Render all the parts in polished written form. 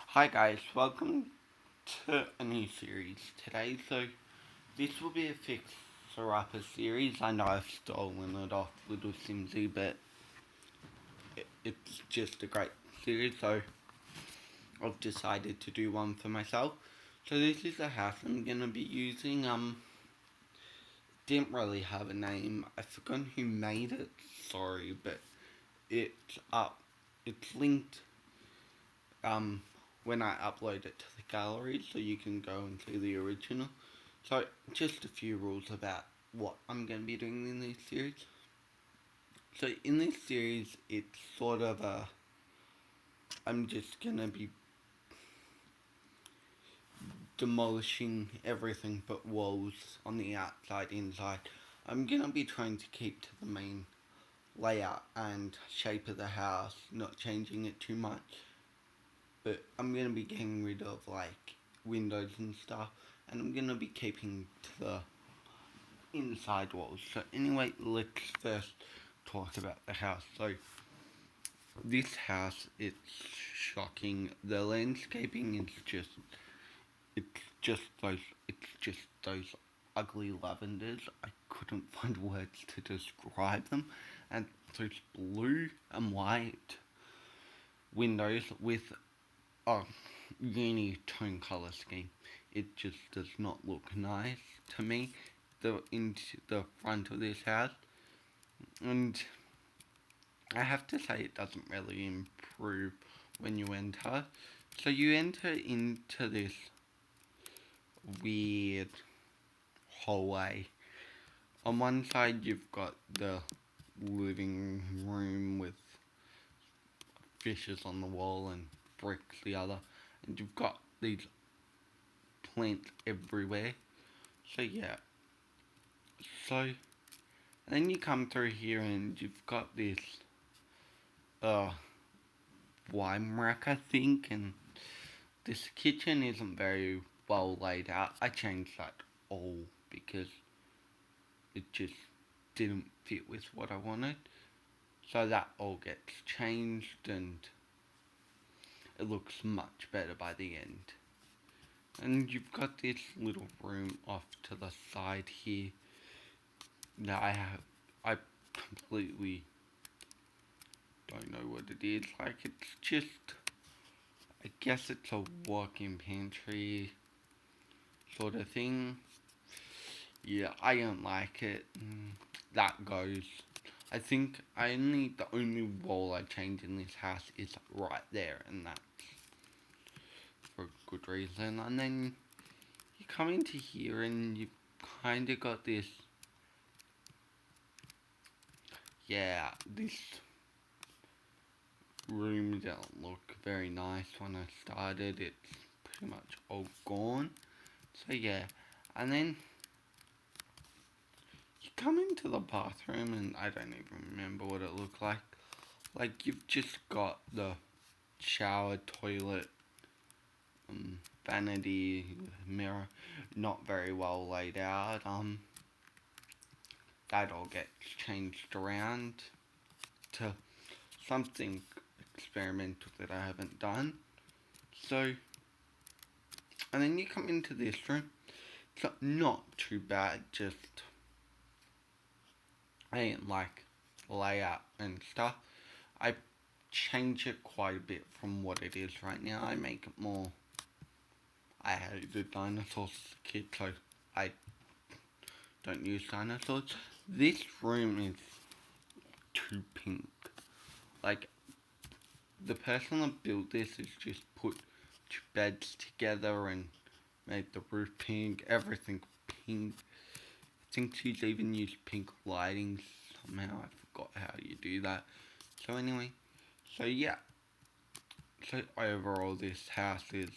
Hi guys, welcome to a new series today. So this will be a fixer upper series. I know I've stolen it off Little Simsy, but it's just a great series, so I've decided to do one for myself. So this is a house I'm gonna be using. Didn't really have a name. I forgot who made it. Sorry, but it's up. It's linked um, when I upload it to the gallery, so you can go and see the original. So, just a few rules about what I'm going to be doing in this series. So, in this series, it's sort of a. I'm just going to be demolishing everything but walls on the outside, inside. I'm going to be trying to keep to the main layout and shape of the house, not changing it too much. But I'm going to be getting rid of like windows and stuff, and I'm going to be keeping to the inside walls. So anyway, let's first talk about the house. So this house, it's shocking. The landscaping is it's just those ugly lavenders. I couldn't find words to describe them, and those blue and white windows with a uni-tone colour scheme. It just does not look nice to me. Into the front of this house, and I have to say it doesn't really improve when you enter. So you enter into this weird hallway. On one side you've got the living room with fishes on the wall and bricks the other, and you've got these plants everywhere. So yeah. So and then you come through here and you've got this wine rack, I think, and this kitchen isn't very well laid out. I changed that all because it just didn't fit with what I wanted. So that all gets changed and it looks much better by the end. And you've got this little room off to the side here that I completely don't know what it is. Like, it's just, I guess it's a walk-in pantry sort of thing. Yeah, I don't like it. That goes. I think the only wall I change in this house is right there, and that's for a good reason. And then you come into here and you've kind of got this, this room don't look very nice when I started. It's pretty much all gone. So yeah, and then you come into the bathroom and I don't even remember what it looked like. Like, you've just got the shower, toilet, vanity, mirror, not very well laid out. That all gets changed around to something experimental that I haven't done. So, and then you come into this room. It's not too bad, just I didn't like layout and stuff. I change it quite a bit from what it is right now. I make it more. I hated dinosaurs as a kid, so I don't use dinosaurs. This room is too pink. Like, the person that built this has just put two beds together and made the roof pink, everything pink. I think she's even used pink lighting somehow. I forgot how you do that. So anyway, so yeah. So overall this house is,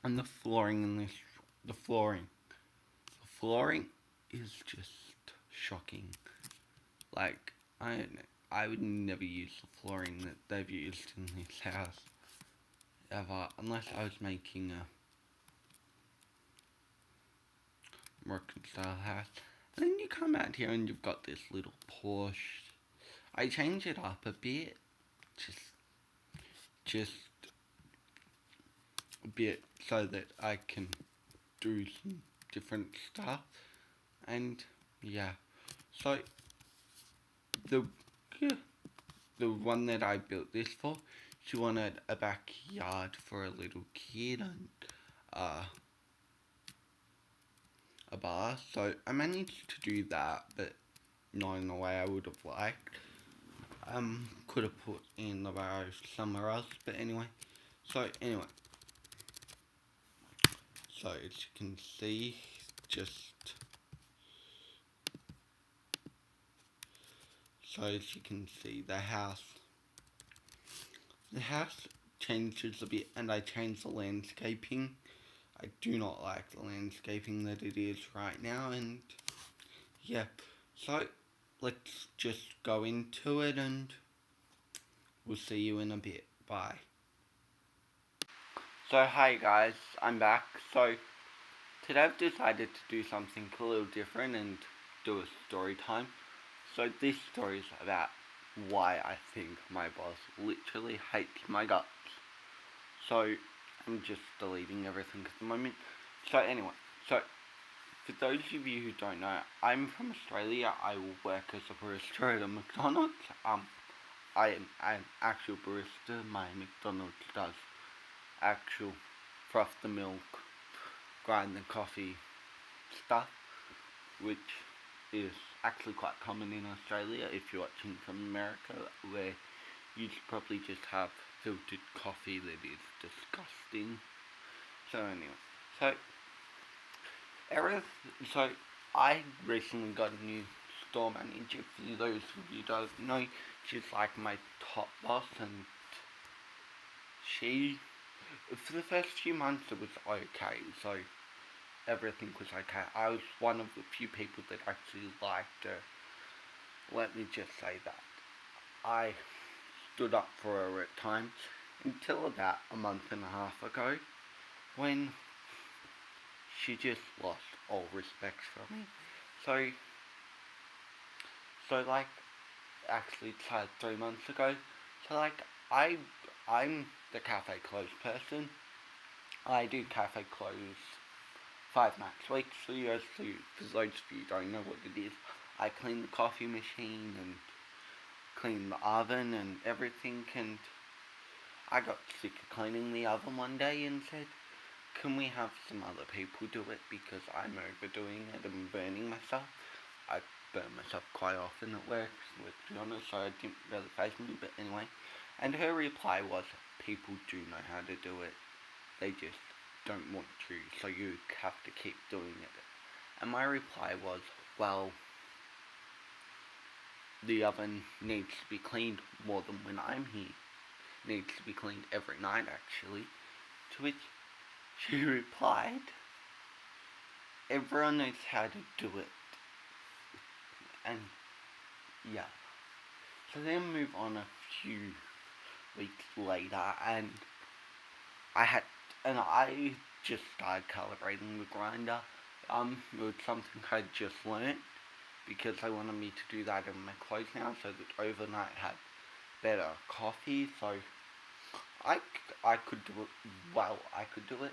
and the flooring in this, the flooring is just shocking. Like, I would never use the flooring that they've used in this house ever, unless I was making a American style house. And then you come out here and you've got this little porch. I change it up a bit, just a bit so that I can do some different stuff. And yeah, so the the one that I built this for, she wanted a backyard for a little kid and uh, a bar. So I managed to do that, but not in the way I would have liked. Could have put in the barrows somewhere else, but anyway. So anyway, so as you can see, just so as you can see, the house changes a bit, and I changed the landscaping. I do not like the landscaping that it is right now, and yeah. So let's just go into it, and we'll see you in a bit. Bye. So hi guys, I'm back. So today I've decided to do something a little different and do a story time. So this story is about why I think my boss literally hates my guts. So I'm just deleting everything at the moment. So anyway, so for those of you who don't know, I'm from Australia. I work as a barista at a McDonald's. I am an actual barista. My McDonald's does actual froth the milk, grind the coffee stuff, which is actually quite common in Australia if you're watching from America, where you probably just have filtered coffee that is disgusting. So anyway, so so I recently got a new store manager. For those of you who don't know, she's like my top boss, and she, for the first few months it was okay, so everything was okay. I was one of the few people that actually liked her. Let me just say that. I stood up for her at times until about a month and a half ago, when she just lost all respect for me. So, like, actually it's like 3 months ago. So like, I'm the cafe close person. I do cafe close 5 nights a week. So for those of you who don't know what it is, I clean the coffee machine and clean the oven and everything, and I got sick of cleaning the oven one day and said, can we have some other people do it, because I'm overdoing it and burning myself. I burn myself quite often at work, let's be honest, so it didn't really faze me, but anyway. And her reply was, people do know how to do it, they just don't want to, so you have to keep doing it. And my reply was, well, the oven needs to be cleaned more than when I'm here. It needs to be cleaned every night, actually. To which she replied, everyone knows how to do it. And yeah. So then move on a few weeks later, and I just started calibrating the grinder. It was something I just learnt, because they wanted me to do that in my clothes now, so that overnight I had better coffee. So I could do it. Well, I could do it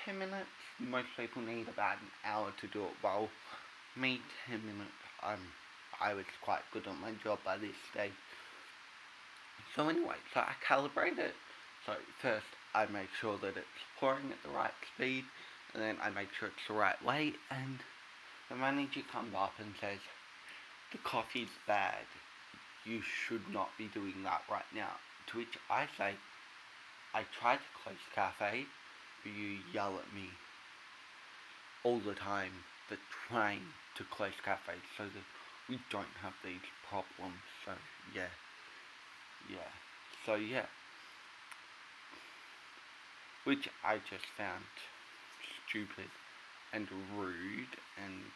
10 minutes. Most people need about an hour to do it well. Me, 10 minutes. I was quite good at my job by this stage. So anyway, so I calibrate it. So first I make sure that it's pouring at the right speed, and then I make sure it's the right weight, and the manager comes up and says, the coffee's bad. You should not be doing that right now. To which I say, I try to close cafe, but you yell at me all the time for trying to close cafes so that we don't have these problems. So yeah. So yeah. Which I just found stupid and rude and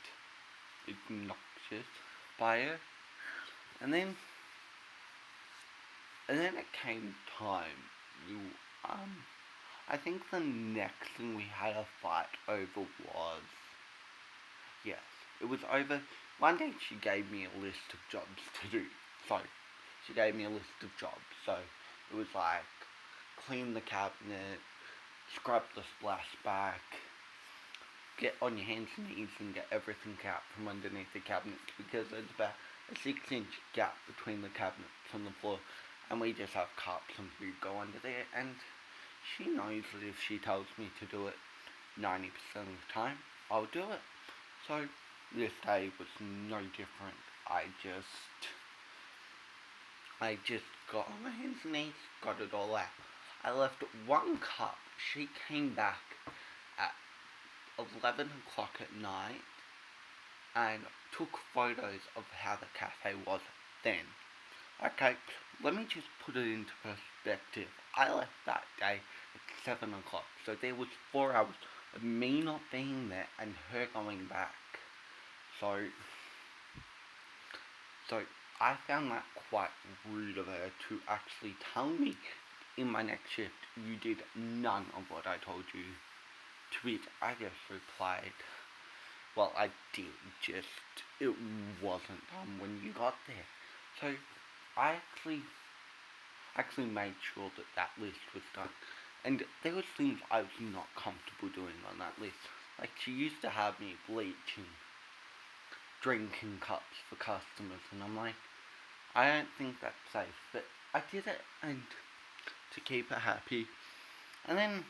obnoxious by her. And then it came time. I think the next thing we had a fight over was, yes, it was over. One day she gave me a list of jobs to do. So she gave me a list of jobs. So it was like clean the cabinet, scrub the splashback, get on your hands and knees and get everything out from underneath the cabinets because there's about a 6-inch gap between the cabinets and the floor, and we just have cups and food go under there. And she knows that if she tells me to do it 90% of the time, I'll do it. So this day was no different. I just got on my hands and knees, got it all out. I left one cup. She came back at 11 o'clock at night and took photos of how the cafe was then. Okay, let me just put it into perspective. I left that day at 7 o'clock, so there was 4 hours of me not being there and her going back. So I found that quite rude of her to actually tell me in my next shift you did none of what I told you. To which I just replied, well, I did, just it wasn't done when you got there. So I actually made sure that that list was done. And there was things I was not comfortable doing on that list. Like she used to have me bleaching drinking cups for customers, and I'm like, I don't think that's safe, but I did it, and to keep her happy. And then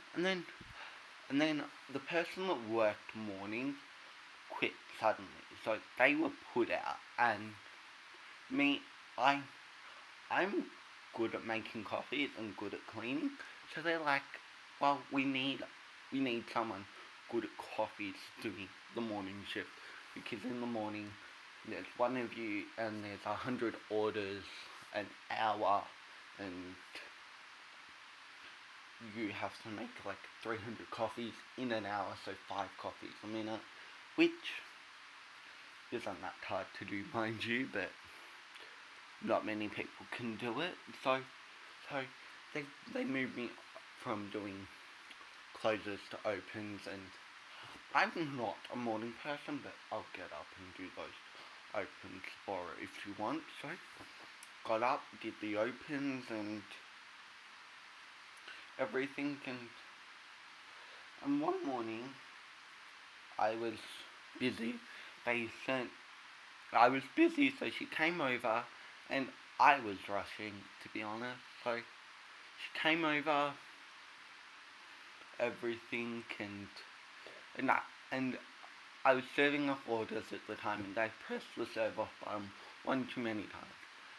the person that worked morning quit suddenly, so they were put out, and me, I'm good at making coffees and good at cleaning, so they're like, well, we need someone good at coffees doing the morning shift, because in the morning there's one of you and there's 100 orders an hour, and you have to make like 300 coffees in an hour, so 5 coffees a minute, which isn't that hard to do, mind you, but not many people can do it. So they moved me from doing closes to opens, and I'm not a morning person, but I'll get up and do those opens for her if you want. So got up, did the opens and everything, and one morning I was busy. They sent I was busy, so she came over, and I was rushing, to be honest. So she came over, everything, and I was serving off orders at the time, and I pressed the serve off button one too many times.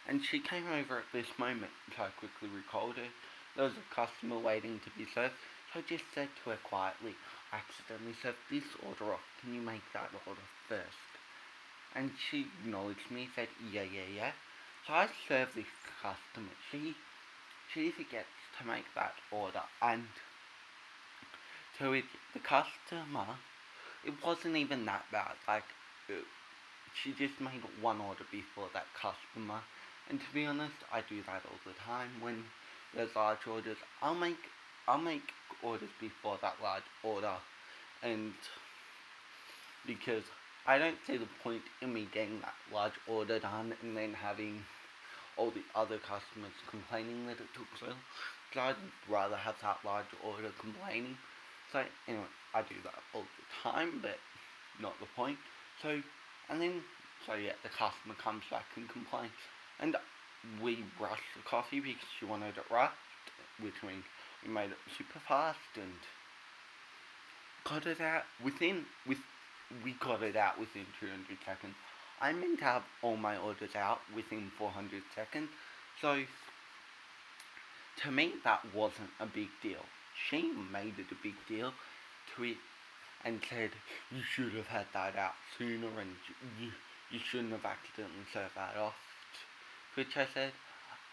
And she came over at this moment, so I quickly recalled her. There was a customer waiting to be served, so I just said to her quietly, I accidentally served this order off, can you make that order first? And she acknowledged me, said, yeah. So I served this customer. She forgets to make that order, and so the customer, it wasn't even that bad. Like, she just made one order before that customer. And to be honest, I do that all the time. When there's large orders, I'll make orders before that large order, and because I don't see the point in me getting that large order done and then having all the other customers complaining that it took so long. So I'd rather have that large order complaining. So anyway, I do that all the time, but not the point. So yeah, the customer comes back and complains, and we rushed the coffee because she wanted it rushed, which means we made it super fast and got it out we got it out within 200 seconds. I meant to have all my orders out within 400 seconds, so to me that wasn't a big deal. She made it a big deal to it and said, you should have had that out sooner, and you shouldn't have accidentally served that off. To which I said,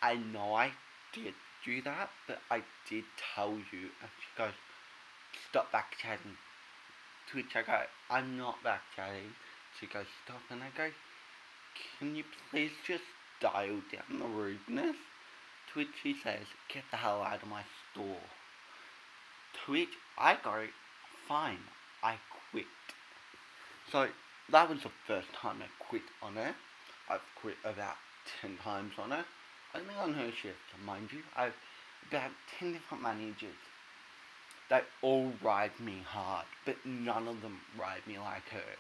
I know I did do that, but I did tell you. And she goes, stop back chatting. To which I go, I'm not back chatting. She goes, stop, and I go, can you please just dial down the rudeness? To which she says, get the hell out of my store. To which I go, fine, I quit. So that was the first time I quit on her. I've quit about 10 times on her. only on her shift, mind you, I've about 10 different managers. They all ride me hard, but none of them ride me like her.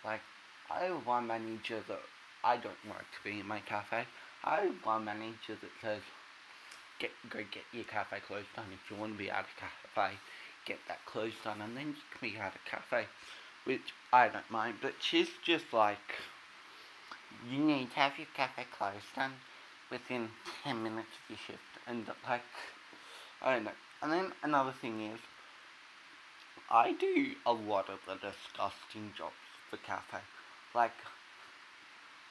Like, I have one manager that I don't want to be in my cafe. I have one manager that says, go get your cafe closed down. If you want to be out of cafe, get that closed down and then you can be out of cafe. Which I don't mind, but she's just like, you need to have your cafe closed down within 10 minutes of your shift. And like, I don't know. And then another thing is, I do a lot of the disgusting jobs for cafe. Like,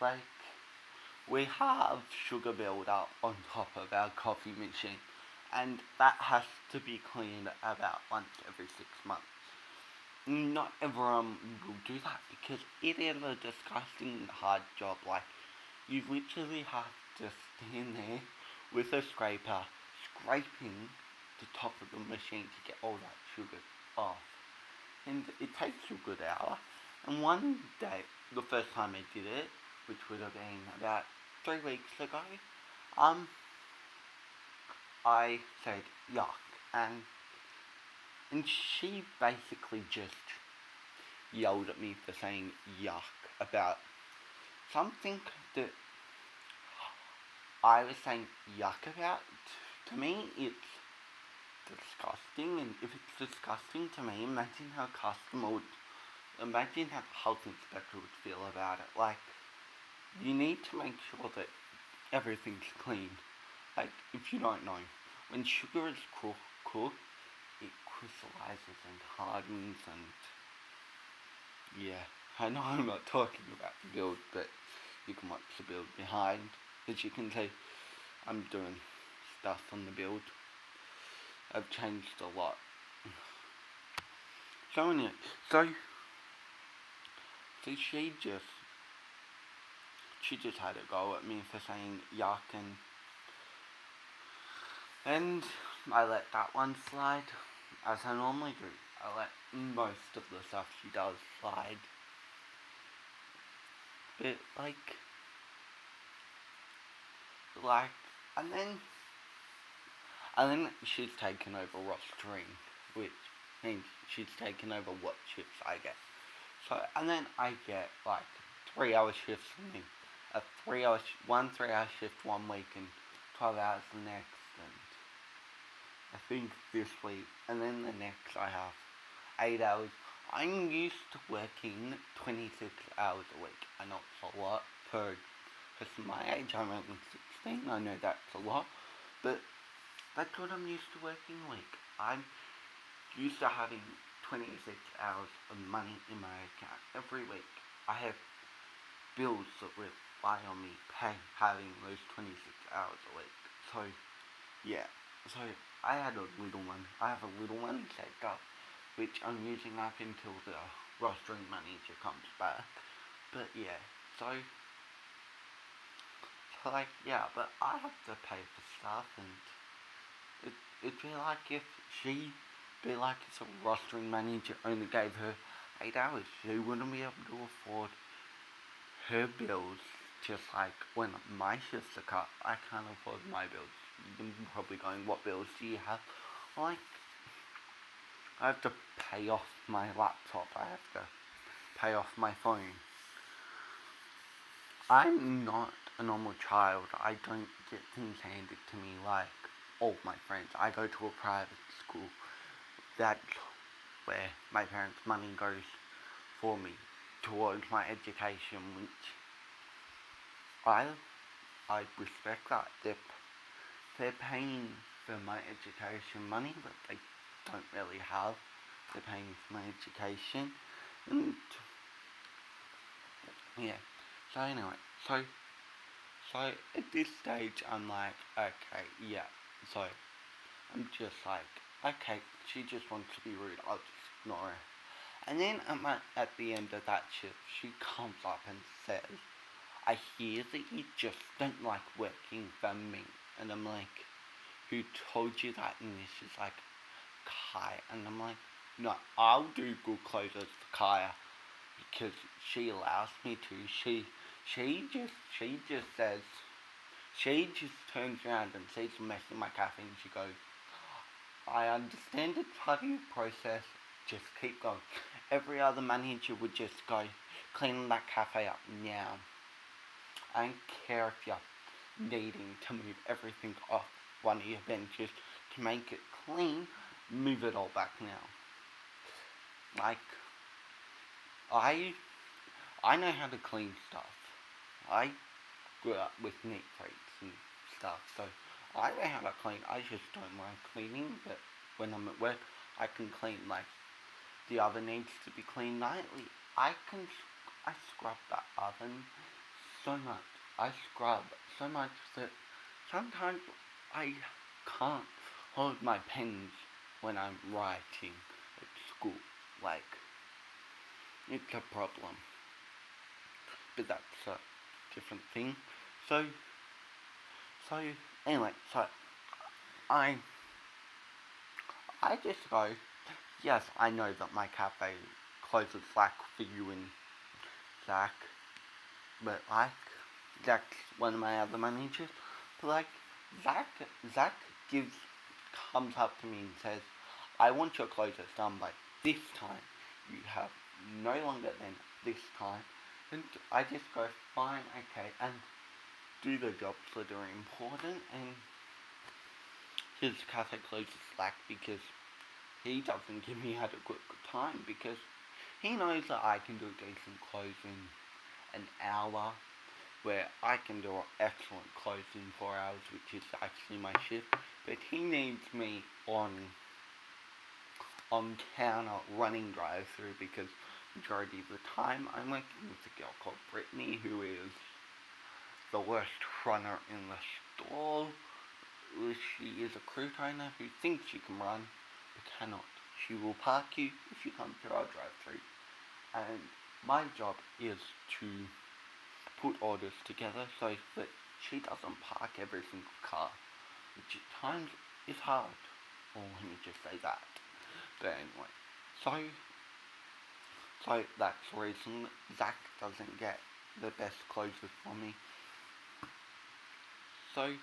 like we have sugar buildup on top of our coffee machine, and that has to be cleaned about once every 6 months. Not everyone will do that because it is a disgusting hard job. Like, you literally have to stand there with a scraper, scraping the top of the machine to get all that sugar off. And it takes a good hour. And one day, the first time I did it, which would have been about 3 weeks ago, um, I said yuck, and she basically just yelled at me for saying yuck about something that I was saying yuck about. To me, it's disgusting, and if it's disgusting to me, imagine how imagine how the health inspector would feel about it. Like, you need to make sure that everything's clean. Like, if you don't know, when sugar is cooked, it crystallizes and hardens, and yeah, I know I'm not talking about the build, but you can watch the build behind. As you can see, I'm doing stuff on the build. I've changed a lot. So anyway, so she just had a go at me for saying yuck, and I let that one slide, as I normally do. I let most of the stuff she does slide. But like, and then she's taken over rostering, which means she's taken over what shifts I get. So, and then I get like 3 hour shifts from me. A 3 hour, 1 3 hour shift one week and 12 hours the next, and I think this week, and then the next I have 8 hours. I'm used to working 26 hours a week. I know it's a lot for person my age. I'm only 16. I know that's a lot, but that's what I'm used to working a week. I'm used to having 26 hours of money in my account every week. I have bills that rely on me having those 26 hours a week. So, yeah. So, I had a little one. I have a little one saved up, which I'm using up until the rostering manager comes back. But, yeah. So like, yeah, but I have to pay for stuff, and it'd be like if the rostering manager only gave her 8 hours. She wouldn't be able to afford her bills. Just like when my shifts are cut, I can't afford my bills. You're probably going, what bills do you have? Like, I have to pay off my laptop. I have to pay off my phone. I'm not a normal child. I don't get things handed to me like all my friends. I go to a private school. That's where my parents' money goes for me towards my education, which I I respect that. They're paying for my education money that they don't really have. They're paying for my education, and yeah. So anyway, so at this stage I'm like, okay, yeah. So I'm just like, okay, she just wants to be rude. I'll just ignore her. And then at the end of that shift, she comes up and says, I hear that you just don't like working for me. And I'm like, who told you that? And she's like, Kaya. And I'm like, no, I'll do good clothes for Kaya because she allows me to. She just says, She just turns around and sees the mess in my cafe and she goes, I understand it's part of your process, just keep going. Every other manager would just go, clean that cafe up now. I don't care if you're needing to move everything off one of your benches to make it clean, move it all back now. Like, I I know how to clean stuff. I grew up with meat crates and stuff, so I know how to clean. I just don't like cleaning, but when I'm at work, I can clean. Like, the oven needs to be cleaned nightly. I scrub that oven so much. I scrub so much that sometimes I can't hold my pens when I'm writing at school. Like, it's a problem. But that's a different thing. So, so anyway, so I, I just go. Yes, I know that my cafe closes Slack for you and Zach, but like, Zach's one of my other managers. But like, Zach, Zach gives comes up to me and says, "I want your closes done by this time. You have no longer than this time." And I just go, fine, okay, and do the jobs that are important. And his cafe closes Slack because he doesn't give me adequate time because he knows that I can do decent close in an hour, where I can do an excellent close in 4 hours, which is actually my shift. But he needs me on counter running drive through because majority of the time I'm working with a girl called Brittany, who is the worst runner in the store. She is a crew trainer who thinks she can run but cannot. She will park you if you come through our drive through. And my job is to put orders together so that she doesn't park every single car, which at times is hard. Or let me just say that. But anyway, so that's the reason Zach doesn't get the best closes from me. So,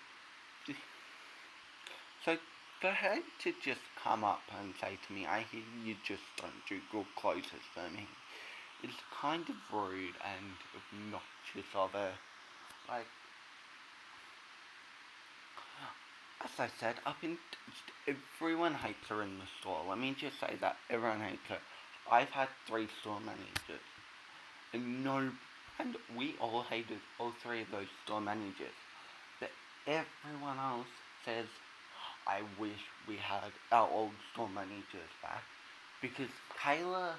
so for her to just come up and say to me, I hear you just don't do good closes for me, it's kind of rude and obnoxious of her. Like, as I said, everyone hates her in the store. Let me just say that everyone hates her. I've had 3 store managers, and and we all hated all 3 of those store managers. But everyone else says, I wish we had our old store managers back because Kayla,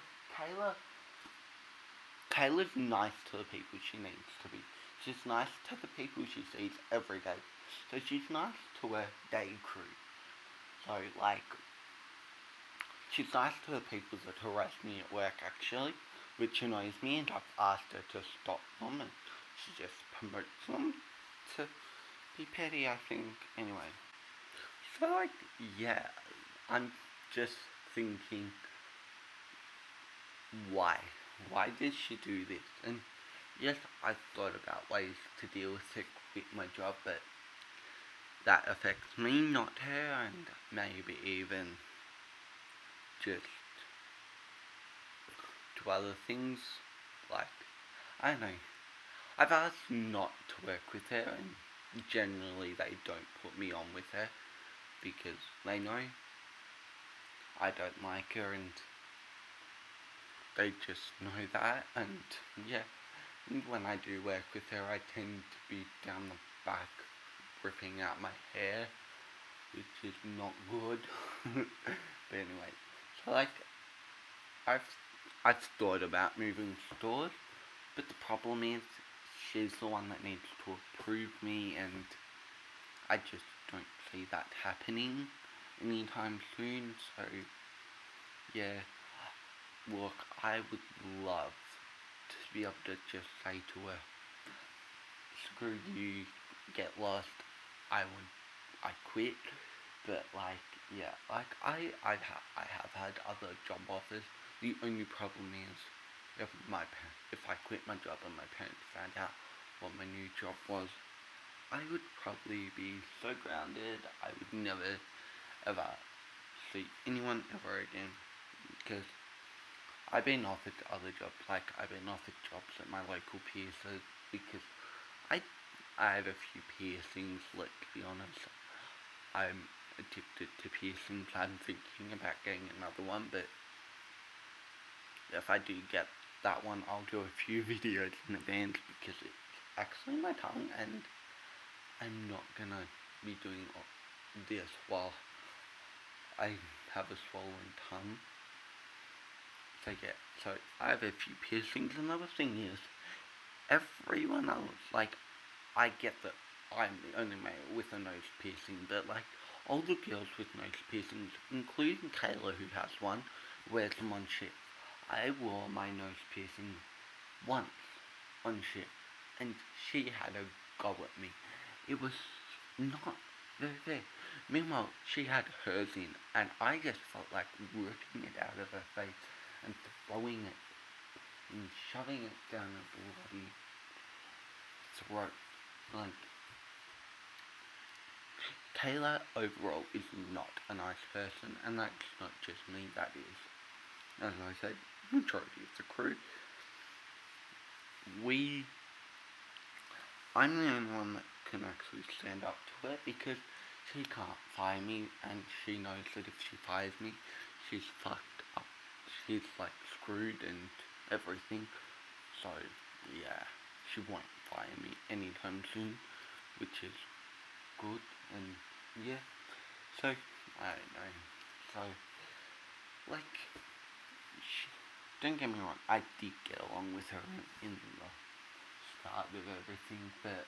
Kayla's nice to the people she needs to be. She's nice to the people she sees every day. So she's nice to her day crew. So, like, she's nice to the people that harass me at work, actually, which annoys me, and I've asked her to stop them, and she just promotes them to be petty, I think. Anyway, so, like, yeah, I'm just thinking, why? Why did she do this? And yes, I've thought about ways to deal with it with my job, but that affects me, not her, and maybe even just to other things. Like, I don't know. I've asked not to work with her, and generally they don't put me on with her because they know I don't like her, and they just know that. And yeah, and when I do work with her, I tend to be down the back ripping out my hair, which is not good. But anyway, so like, I've I've thought about moving stores, but the problem is she's the one that needs to approve me, and I just don't see that happening anytime soon. So yeah, look, I would love to be able to just say to her, screw you, get lost, I quit. But like, yeah, like I have had other job offers. The only problem is if I quit my job and my parents found out what my new job was, I would probably be so grounded I would never ever see anyone ever again because I've been offered other jobs, like I've been offered jobs at my local piercer because I I have a few piercings, let's be honest. I'm addicted to piercings. I'm thinking about getting another one, but if I do get that one, I'll do a few videos in advance because it's actually my tongue, and I'm not gonna be doing this while I have a swollen tongue. So yeah, so I have a few piercings. Another thing is, everyone else, like, I get that I'm the only male with a nose piercing, but like, all the girls with nose piercings, including Kayla who has one, wears them on shift. I wore my nose piercing once on shift, and she had a go at me. It was not very fair. Meanwhile, she had hers in, and I just felt like ripping it out of her face and throwing it and shoving it down her bloody throat. Like, Kayla overall is not a nice person, and that's not just me, that is, as I said, majority of the crew. We, I'm the only one that can actually stand up to it because she can't fire me, and she knows that if she fires me, she's fucked up. She's like screwed and everything. So, yeah, she won't fire me anytime soon, which is good, and yeah. So, I don't know. So, like, she, don't get me wrong, I did get along with her in the start of everything, but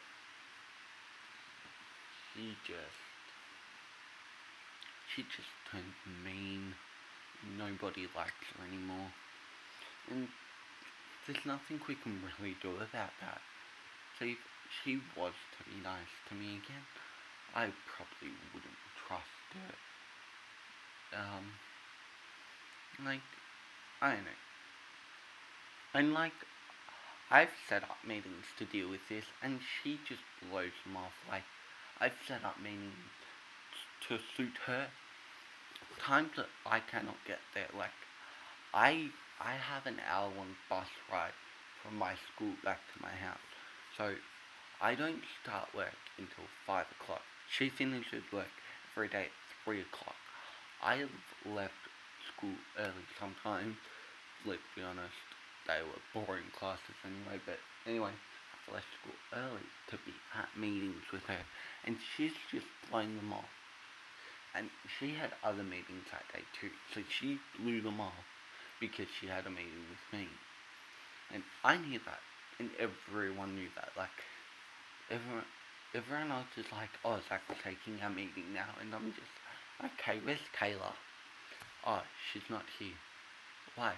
she just, she just turned mean. Nobody likes her anymore, and there's nothing we can really do about that. So if she was to be nice to me again, I probably wouldn't trust her. Like, I don't know. And like, I've set up meetings to deal with this, and she just blows them off. Like, I've set up meetings to suit her. Times that I cannot get there. Like, I have an hour-long bus ride from my school back to my house, so I don't start work until 5 o'clock. She finishes work every day at 3 o'clock. I've left school early sometimes. Let's be honest, they were boring classes anyway. But anyway, I've left school early to be at meetings with her, and she's just blown them off. And she had other meetings that day too, so she blew them off because she had a meeting with me. And I knew that, and everyone knew that. Like, everyone, everyone else is like, oh, Zach's taking a meeting now, and I'm just, okay, where's Kayla? Oh, she's not here. Why?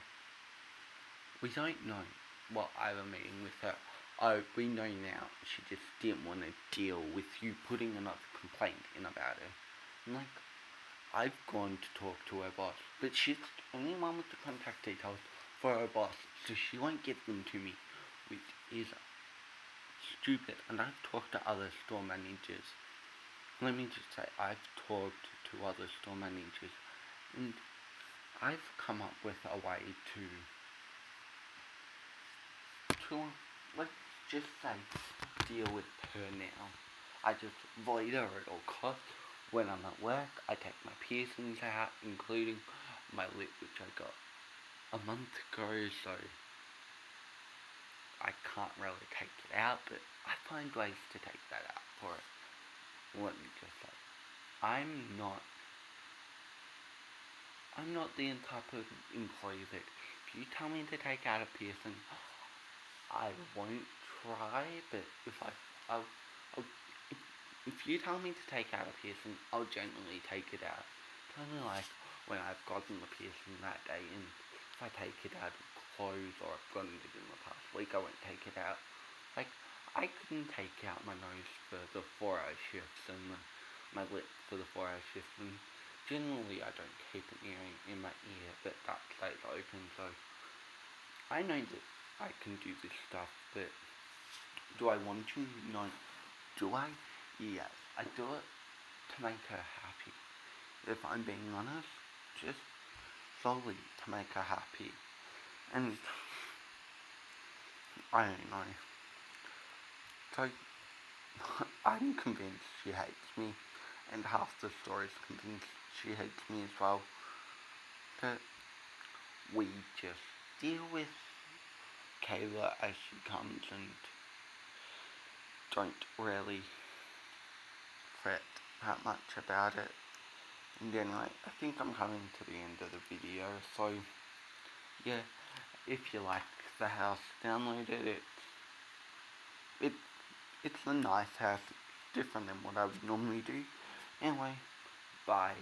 We don't know what I have a meeting with her. Oh, we know now. She just didn't want to deal with you putting another complaint in about her. I'm like, I've gone to talk to her boss, but she's the only one with the contact details for her boss, so she won't give them to me, which is stupid. And I've talked to other store managers. Let me just say, I've talked to other store managers, and I've come up with a way to let's just say, deal with her now. I just avoid her at all costs. When I'm at work, I take my piercings out, including my lip, which I got a month ago, so I can't really take it out, but I find ways to take that out for it. Let me just say, I'm not, I'm not the type of employee that if you tell me to take out a piercing, I won't try, but I'll, I'll if you tell me to take out a piercing, I'll generally take it out. It's only like when I've gotten the piercing that day, and if I take it out of clothes or I've gotten it in the past week, I won't take it out. Like, I couldn't take out my nose for the 4-hour shifts and my lip for the 4-hour shifts, and generally I don't keep an earring in my ear, but that stays open, so I know that I can do this stuff, but do I want to? No. Do I? yes, I do it to make her happy. If I'm being honest, just solely to make her happy. And I don't know. So I'm convinced she hates me, and half the story's convinced she hates me as well. But we just deal with Kayla as she comes and don't really fret that much about it. And anyway, I think I'm coming to the end of the video, so yeah, if you like the house, download it. It it's a nice house, different than what I would normally do. Anyway, bye.